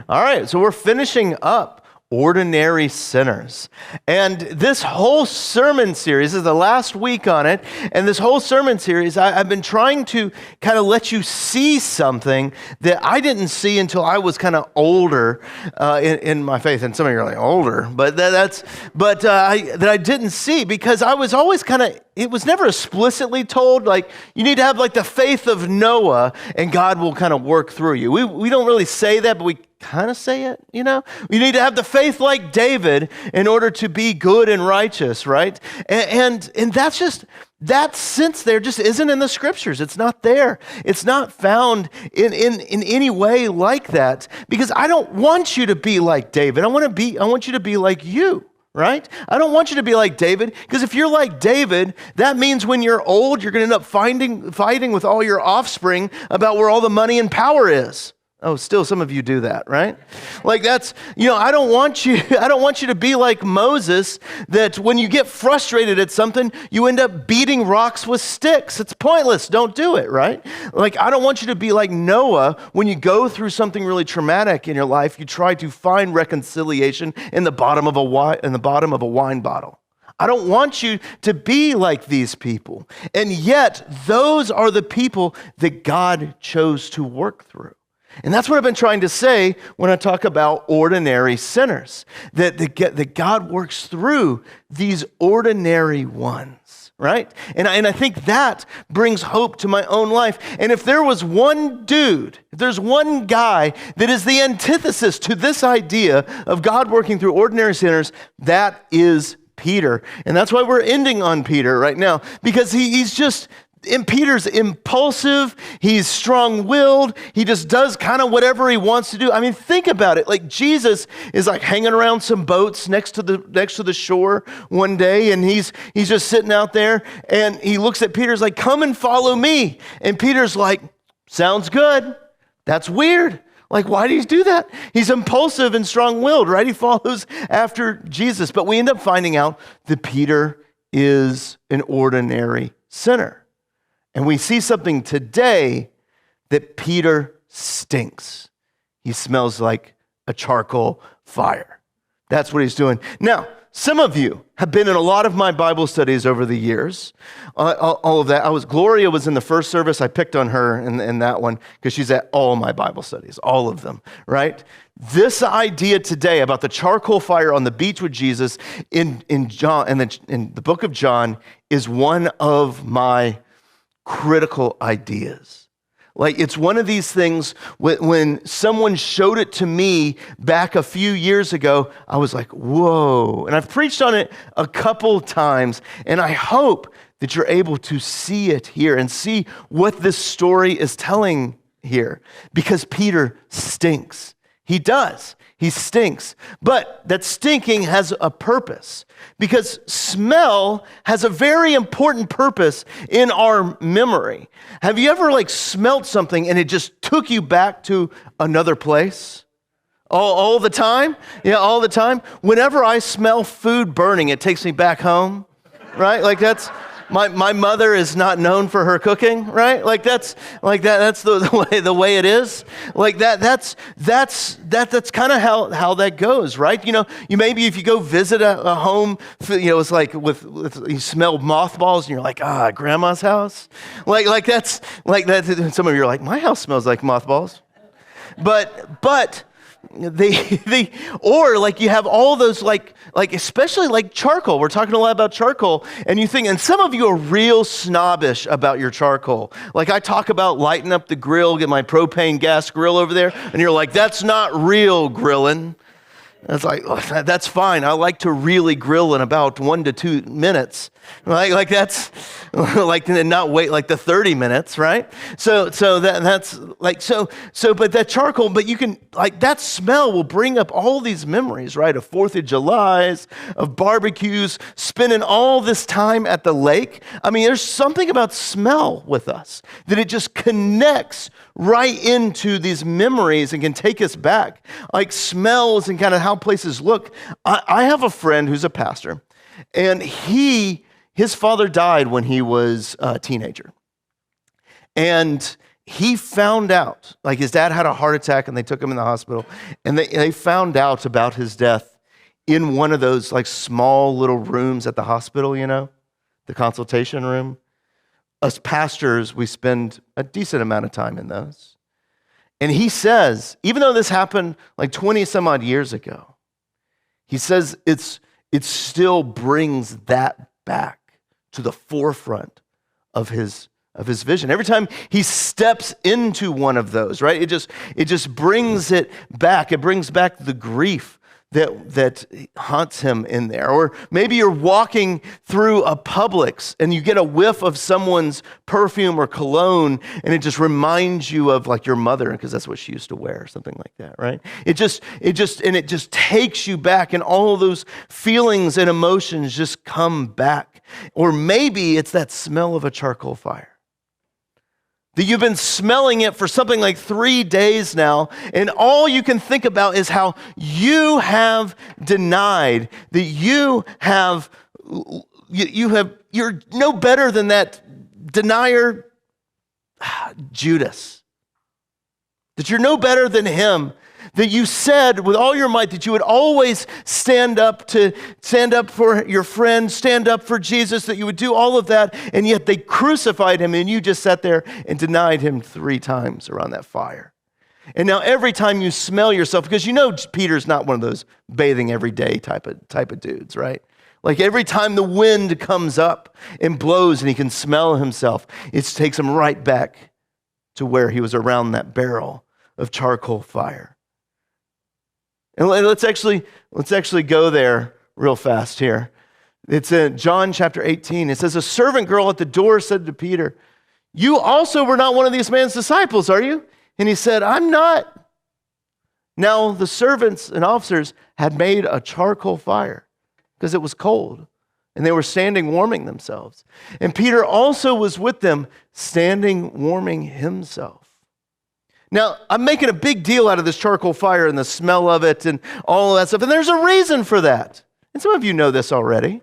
All right, so we're finishing up Ordinary Sinners. And this whole sermon series, this is the last week on it, and this whole sermon series, I've been trying to kind of let you see something that I didn't see until I was kind of older in my faith. And some of you are like, older? But that I didn't see because I was always kind of, it was never explicitly told, like, you need to have like the faith of Noah and God will kind of work through you. We don't really say that, but we kind of say it, you know? You need to have the faith like David in order to be good and righteous, right? And that's just, that sense there just isn't in the scriptures. It's not there. It's not found in any way like that because I don't want you to be like David. I want you to be like you. Right? I don't want you to be like David, because if you're like David, that means when you're old, you're going to end up fighting with all your offspring about where all the money and power is. Oh, still some of you do that, right? Like that's, I don't want you to be like Moses, that when you get frustrated at something, you end up beating rocks with sticks. It's pointless. Don't do it, right? Like I don't want you to be like Noah. When you go through something really traumatic in your life, you try to find reconciliation in the bottom of a wine bottle. I don't want you to be like these people. And yet, those are the people that God chose to work through. And that's what I've been trying to say when I talk about ordinary sinners, that God works through these ordinary ones, right? And I think that brings hope to my own life. And if there was one dude, if there's one guy that is the antithesis to this idea of God working through ordinary sinners, that is Peter. And that's why we're ending on Peter right now, because Peter's impulsive, he's strong-willed, he just does kind of whatever he wants to do. I mean, think about it. Like Jesus is like hanging around some boats next to the shore one day, and he's just sitting out there, and he looks at Peter's like, come and follow me. And Peter's like, sounds good. That's weird. Like, why do you do that? He's impulsive and strong-willed, right? He follows after Jesus. But we end up finding out that Peter is an ordinary sinner. And we see something today that Peter stinks. He smells like a charcoal fire. That's what he's doing. Now, some of you have been in a lot of my Bible studies over the years. All of that. Gloria was in the first service. I picked on her in that one because she's at all my Bible studies, all of them, right? This idea today about the charcoal fire on the beach with Jesus in the book of John is one of my critical ideas. Like it's one of these things when someone showed it to me back a few years ago, I was like, whoa. And I've preached on it a couple times, and I hope that you're able to see it here and see what this story is telling here, because Peter stinks. He does. He stinks. But that stinking has a purpose, because smell has a very important purpose in our memory. Have you ever smelt something and it just took you back to another place? All the time? Yeah, all the time. Whenever I smell food burning, it takes me back home, right? Like that's... My mother is not known for her cooking, right? That's the way it is. Like that's kind of how that goes, right? You maybe if you go visit a home, it's like with you smell mothballs and you're like, grandma's house. Like that's like that. Some of you are like, my house smells like mothballs, but. Or you have all those especially charcoal. We're talking a lot about charcoal, and some of you are real snobbish about your charcoal. Like I talk about lighting up the grill, get my propane gas grill over there, and you're like, that's not real grilling. It's like, oh, that's fine. I like to really grill in about 1 to 2 minutes. Like that's and not wait the 30 minutes, right? So that's but that charcoal, but you can that smell will bring up all these memories, right? Of 4th of July's, of barbecues, spending all this time at the lake. I mean, there's something about smell with us that it just connects right into these memories and can take us back. Like smells and kind of how places look. I have a friend who's a pastor, and his father died when he was a teenager. And he found out, like his dad had a heart attack and they took him in the hospital, and they found out about his death in one of those like small little rooms at the hospital, the consultation room. Us pastors, we spend a decent amount of time in those. And he says, even though this happened like 20 some odd years ago, he says it still brings that back to the forefront of his vision. Every time he steps into one of those, right? It just brings it back. It brings back the grief that haunts him in there. Or maybe you're walking through a Publix and you get a whiff of someone's perfume or cologne, and it just reminds you of like your mother, because that's what she used to wear, or something like that, right? It just takes you back, and all of those feelings and emotions just come back. Or maybe it's that smell of a charcoal fire, that you've been smelling it for something like 3 days now, and all you can think about is how you have denied, that you're no better than that denier, Judas. That you're no better than him. That you said with all your might that you would always stand up for your friend, stand up for Jesus, that you would do all of that, and yet they crucified him, and you just sat there and denied him 3 times around that fire. And now every time you smell yourself, because Peter's not one of those bathing every day type of dudes, right? Like every time the wind comes up and blows and he can smell himself, it takes him right back to where he was around that barrel of charcoal fire. And let's actually go there real fast here. It's in John chapter 18. It says, a servant girl at the door said to Peter, "You also were not one of these man's disciples, are you?" And he said, "I'm not." Now the servants and officers had made a charcoal fire because it was cold, and they were standing warming themselves. And Peter also was with them, standing warming himself. Now, I'm making a big deal out of this charcoal fire and the smell of it and all of that stuff, and there's a reason for that. And some of you know this already.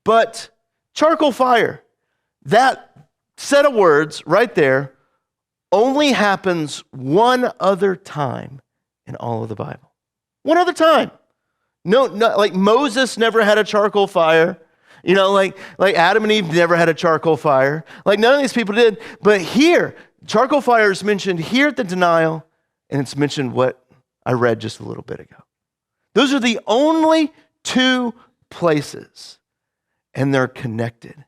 But charcoal fire, that set of words right there, only happens one other time in all of the Bible. One other time. No, like Moses never had a charcoal fire. Like Adam and Eve never had a charcoal fire. Like none of these people did. But here, charcoal fire is mentioned here at the denial, and it's mentioned what I read just a little bit ago. Those are the only 2 places, and they're connected.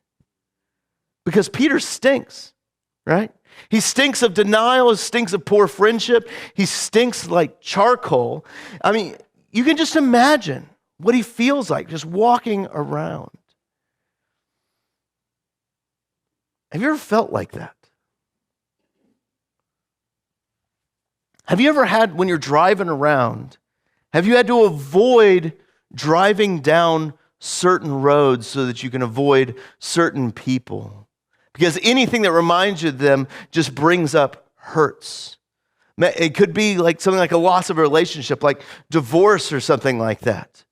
Because Peter stinks, right? He stinks of denial, he stinks of poor friendship, he stinks like charcoal. I mean, you can just imagine what he feels like just walking around. Have you ever felt like that? Have you ever had, when you're driving around, have you had to avoid driving down certain roads so that you can avoid certain people? Because anything that reminds you of them just brings up hurts. It could be like something like a loss of a relationship, like divorce or something like that.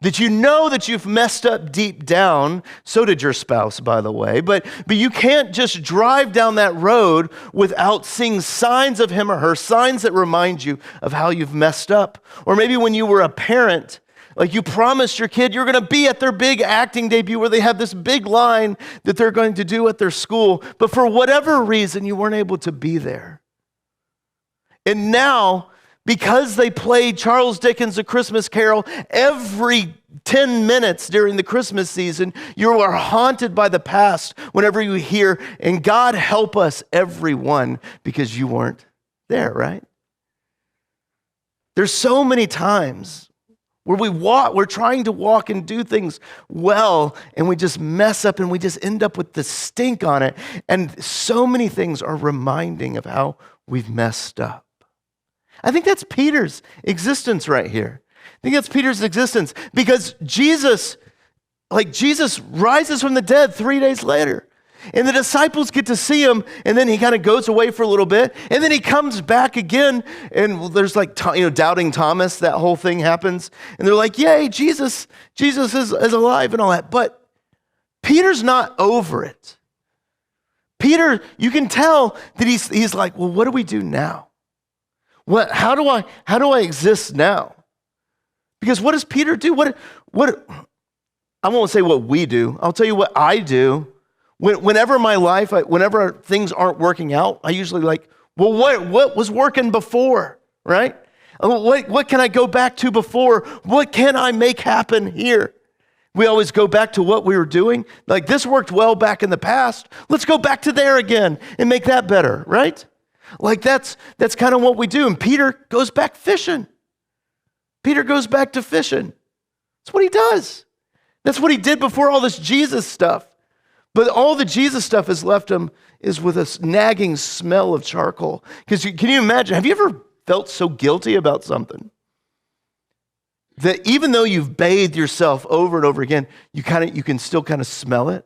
That you know that you've messed up deep down. So did your spouse, by the way. But you can't just drive down that road without seeing signs of him or her, signs that remind you of how you've messed up. Or maybe when you were a parent, like you promised your kid you're going to be at their big acting debut where they have this big line that they're going to do at their school. But for whatever reason, you weren't able to be there. And now, because they played Charles Dickens' A Christmas Carol every 10 minutes during the Christmas season, you are haunted by the past whenever you hear, and God help us, everyone, because you weren't there, right? There's so many times where we're trying to walk and do things well, and we just mess up and we just end up with the stink on it. And so many things are reminding of how we've messed up. I think that's Peter's existence right here. I think that's Peter's existence because Jesus rises from the dead 3 days later. And the disciples get to see him, and then he kind of goes away for a little bit, and then he comes back again, and there's like, doubting Thomas, that whole thing happens. And they're like, yay, Jesus is alive and all that. But Peter's not over it. Peter, you can tell that he's like, well, what do we do now? How do I exist now? Because what does Peter do? What I won't say what we do. I'll tell you what I do. Whenever my life, whenever things aren't working out, I usually like, well, what was working before, right? What can I go back to before? What can I make happen here? We always go back to what we were doing. Like, this worked well back in the past. Let's go back to there again and make that better, right? Like, that's kind of what we do. And Peter goes back fishing. Peter goes back to fishing. That's what he does. That's what he did before all this Jesus stuff. But all the Jesus stuff has left him is with a nagging smell of charcoal. Because can you imagine, have you ever felt so guilty about something that even though you've bathed yourself over and over again, you can still kind of smell it?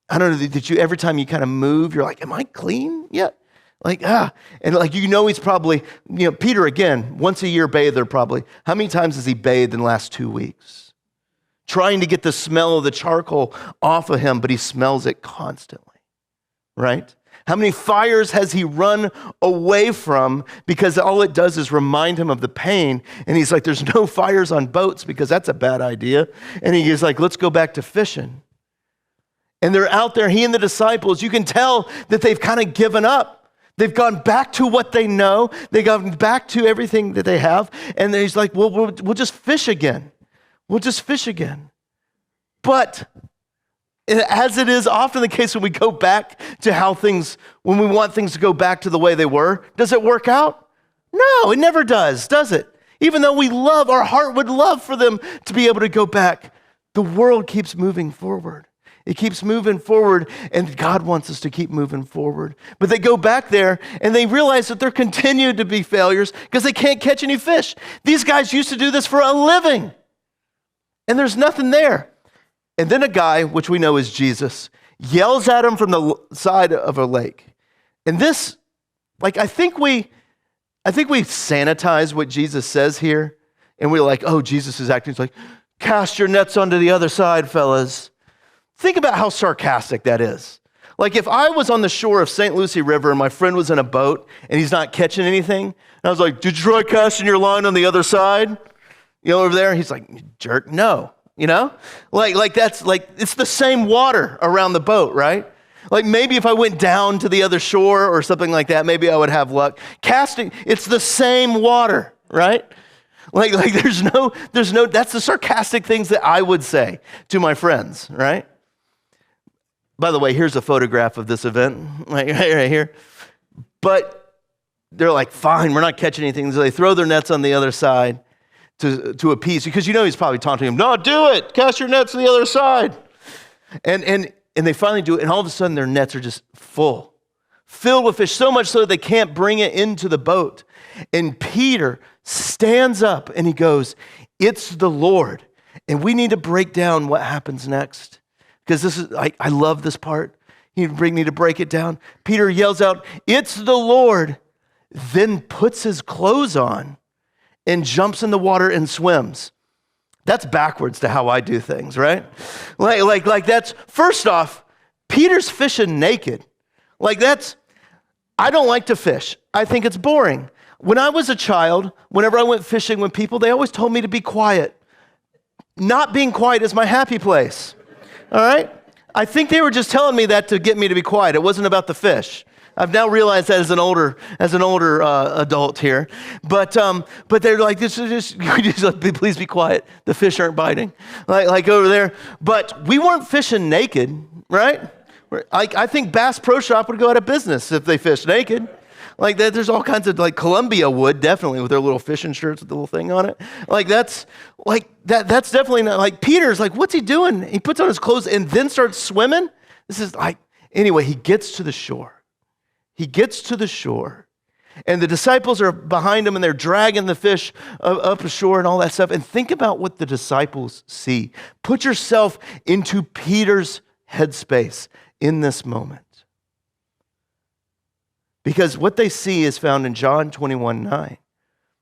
I don't know, that you, every time you kind of move, you're like, am I clean yet? And like, he's probably, Peter, again, once a year bather probably. How many times has he bathed in the last 2 weeks? Trying to get the smell of the charcoal off of him, but he smells it constantly, right? How many fires has he run away from because all it does is remind him of the pain? And he's like, there's no fires on boats because that's a bad idea. And he's like, let's go back to fishing. And they're out there, he and the disciples, you can tell that they've kind of given up. They've gone back to what they know. They've gone back to everything that they have. And he's like, well, we'll just fish again. We'll just fish again. But as it is often the case when we go back to when we want things to go back to the way they were, does it work out? No, it never does it? Even though our heart would love for them to be able to go back, the world keeps moving forward. It keeps moving forward, and God wants us to keep moving forward. But they go back there, and they realize that they're continued to be failures because they can't catch any fish. These guys used to do this for a living, and there's nothing there. And then a guy, which we know is Jesus, yells at him from the side of a lake. And this, I think we sanitize what Jesus says here, and we're like, oh, Jesus is acting. It's like, cast your nets onto the other side, fellas. Think about how sarcastic that is. Like, if I was on the shore of St. Lucie River and my friend was in a boat and he's not catching anything, and I was like, did you try casting your line on the other side? Over there? He's like, jerk, no. That's like, it's the same water around the boat, right? Like, maybe if I went down to the other shore or something like that, maybe I would have luck. Casting, it's the same water, right? Like there's no, that's the sarcastic things that I would say to my friends, right? By the way, here's a photograph of this event, right here. But they're like, fine, we're not catching anything. So they throw their nets on the other side to appease, because he's probably taunting him, no, do it, cast your nets to the other side. And they finally do it, and all of a sudden their nets are just filled with fish, so much so that they can't bring it into the boat. And Peter stands up and he goes, it's the Lord. And we need to break down what happens next, because this is, I love this part. You need to break it down. Peter yells out, it's the Lord, then puts his clothes on and jumps in the water and swims. That's backwards to how I do things, right? Like that's, first off, Peter's fishing naked. I don't like to fish. I think it's boring. When I was a child, whenever I went fishing with people, they always told me to be quiet. Not being quiet is my happy place, all right? I think they were just telling me that to get me to be quiet. It wasn't about the fish. I've now realized that as an older adult here, but they're like, please be quiet. The fish aren't biting, like over there. But we weren't fishing naked, right? I think Bass Pro Shop would go out of business if they fished naked. Like that, there's all kinds of, like Columbia would definitely, with their little fishing shirts with the little thing on it. That's definitely not, like Peter's like, what's he doing? He puts on his clothes and then starts swimming. This is like, anyway, he gets to the shore. And the disciples are behind him and they're dragging the fish up ashore and all that stuff. And think about what the disciples see. Put yourself into Peter's headspace in this moment. Because what they see is found in John 21:9.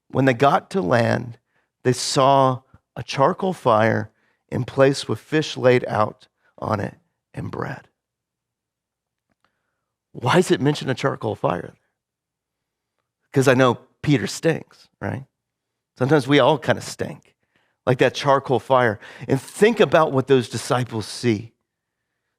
When they got to land, they saw a charcoal fire in place with fish laid out on it and bread. Why does it mention a charcoal fire? Because I know Peter stinks, right? Sometimes we all kind of stink, like that charcoal fire. And think about what those disciples see.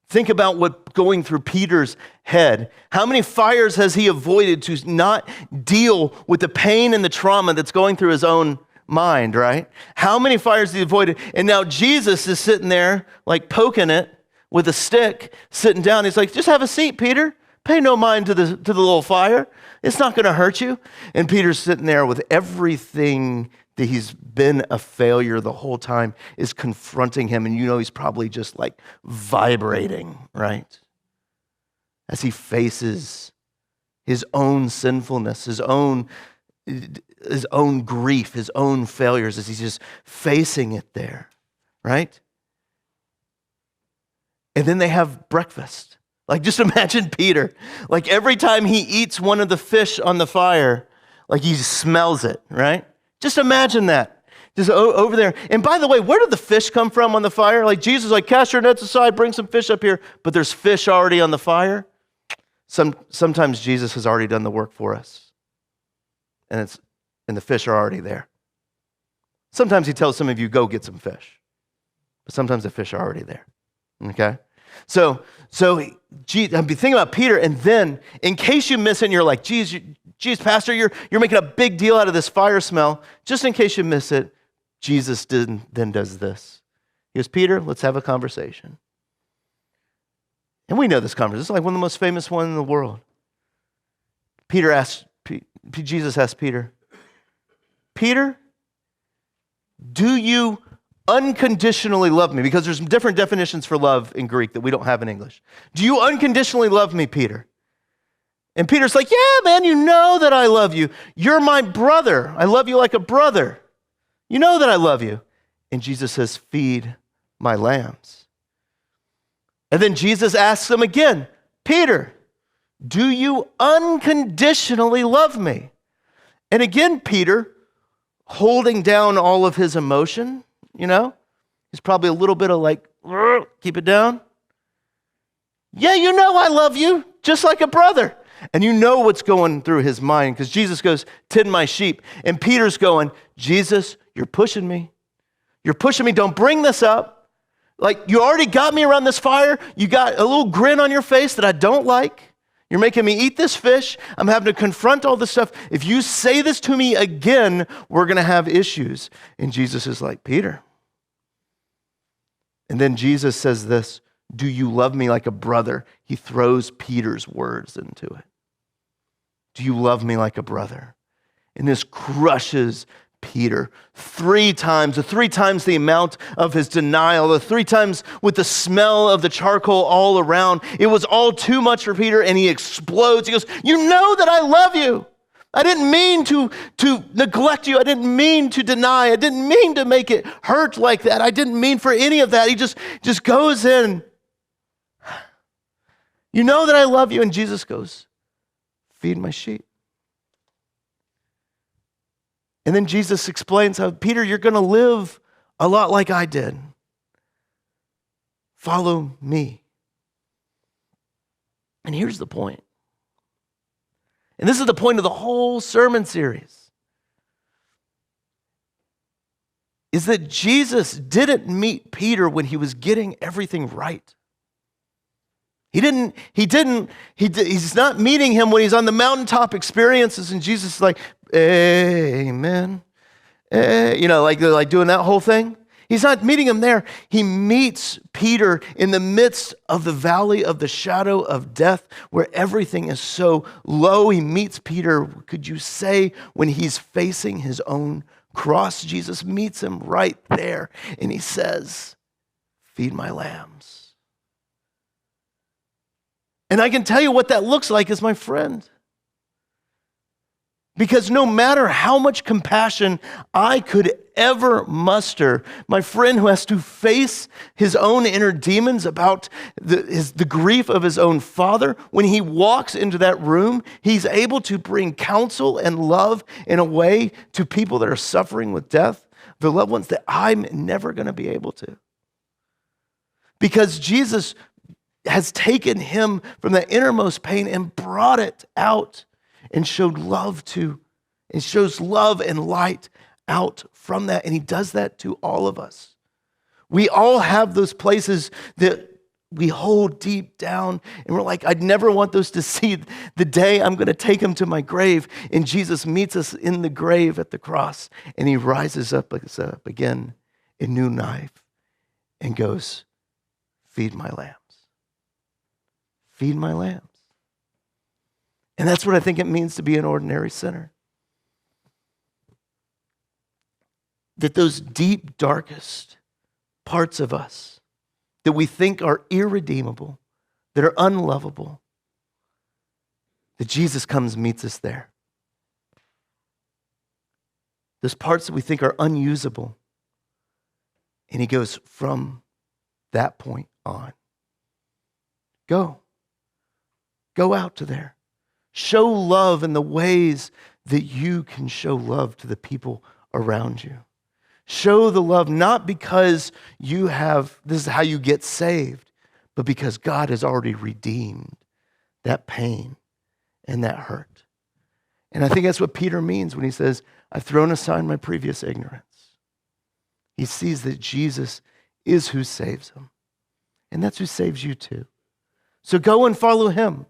Think about what going through Peter's head. How many fires has he avoided to not deal with the pain and the trauma that's going through his own mind, right? How many fires has he avoided? And now Jesus is sitting there like poking it with a stick, sitting down. He's like, just have a seat, Peter. Pay no mind to the little fire. It's not going to hurt you. And Peter's sitting there with everything that he's been a failure the whole time is confronting him. And he's probably just like vibrating, right? As he faces his own sinfulness, his own grief, his own failures, as he's just facing it there, right? And then they have breakfast. Like, just imagine Peter. Like, every time he eats one of the fish on the fire, like he smells it, right? Just imagine that. Just over there. And by the way, where did the fish come from on the fire? Like, Jesus is like, cast your nets aside, bring some fish up here. But there's fish already on the fire. Sometimes Jesus has already done the work for us. And the fish are already there. Sometimes he tells some of you, go get some fish. But sometimes the fish are already there. Okay? So I'm thinking about Peter, and then in case you miss it and you're like, geez, Pastor, you're making a big deal out of this fire smell. Just in case you miss it, Jesus then does this. He goes, Peter, let's have a conversation. And we know this conversation. It's like one of the most famous ones in the world. Jesus asked Peter, do you unconditionally love me? Because there's different definitions for love in Greek that we don't have in English. Do you unconditionally love me, Peter? And Peter's like, yeah, man, you know that I love you. You're my brother. I love you like a brother. You know that I love you. And Jesus says, feed my lambs. And then Jesus asks him again, Peter, do you unconditionally love me? And again, Peter, holding down all of his emotion, he's probably a little bit of like, keep it down. Yeah, you know I love you, just like a brother. And you know what's going through his mind, because Jesus goes, tend my sheep. And Peter's going, Jesus, you're pushing me. You're pushing me. Don't bring this up. Like, you already got me around this fire. You got a little grin on your face that I don't like. You're making me eat this fish. I'm having to confront all this stuff. If you say this to me again, we're going to have issues. And Jesus is like, Peter. And then Jesus says this, do you love me like a brother? He throws Peter's words into it. Do you love me like a brother? And this crushes Peter 3 times, the 3 times the amount of his denial, the 3 times with the smell of the charcoal all around. It was all too much for Peter, and he explodes. He goes, you know that I love you. I didn't mean to neglect you. I didn't mean to deny. I didn't mean to make it hurt like that. I didn't mean for any of that. He just goes in. You know that I love you. And Jesus goes, feed my sheep. And then Jesus explains how, Peter, you're going to live a lot like I did. Follow me. And here's the point. And this is the point of the whole sermon series. Is that Jesus didn't meet Peter when he was getting everything right. He's not meeting him when he's on the mountaintop experiences and Jesus is like, amen. Like doing that whole thing. He's not meeting him there. He meets Peter in the midst of the valley of the shadow of death where everything is so low. He meets Peter, could you say, when he's facing his own cross. Jesus meets him right there and he says, feed my lambs. And I can tell you what that looks like as my friend. Because no matter how much compassion I could ever muster, my friend who has to face his own inner demons about the grief of his own father, when he walks into that room, he's able to bring counsel and love in a way to people that are suffering with death, the loved ones that I'm never going to be able to. Because Jesus has taken him from that innermost pain and brought it out and showed love to, and shows love and light out from that. And he does that to all of us. We all have those places that we hold deep down and we're like, I'd never want those to see the day I'm going to take them to my grave. And Jesus meets us in the grave at the cross and he rises up again in new life and goes, feed my lambs. Feed my lambs. And that's what I think it means to be an ordinary sinner. That those deep, darkest parts of us that we think are irredeemable, that are unlovable, that Jesus comes and meets us there. Those parts that we think are unusable, and he goes, from that point on, go out to there. Show love in the ways that you can show love to the people around you. Show the love not because this is how you get saved, but because God has already redeemed that pain and that hurt. And I think that's what Peter means when he says, I've thrown aside my previous ignorance. He sees that Jesus is who saves him. And that's who saves you too. So go and follow him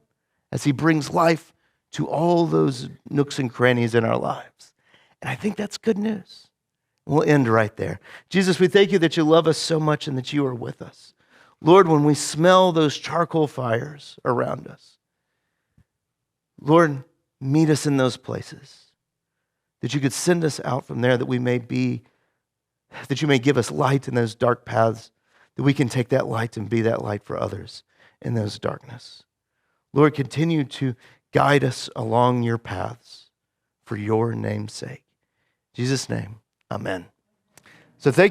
as he brings life to all those nooks and crannies in our lives. And I think that's good news. We'll end right there. Jesus, we thank you that you love us so much and that you are with us. Lord, when we smell those charcoal fires around us, Lord, meet us in those places, that you could send us out from there, that you may give us light in those dark paths, that we can take that light and be that light for others in those darkness. Lord, continue to guide us along your paths for your name's sake. In Jesus' name, amen. So thank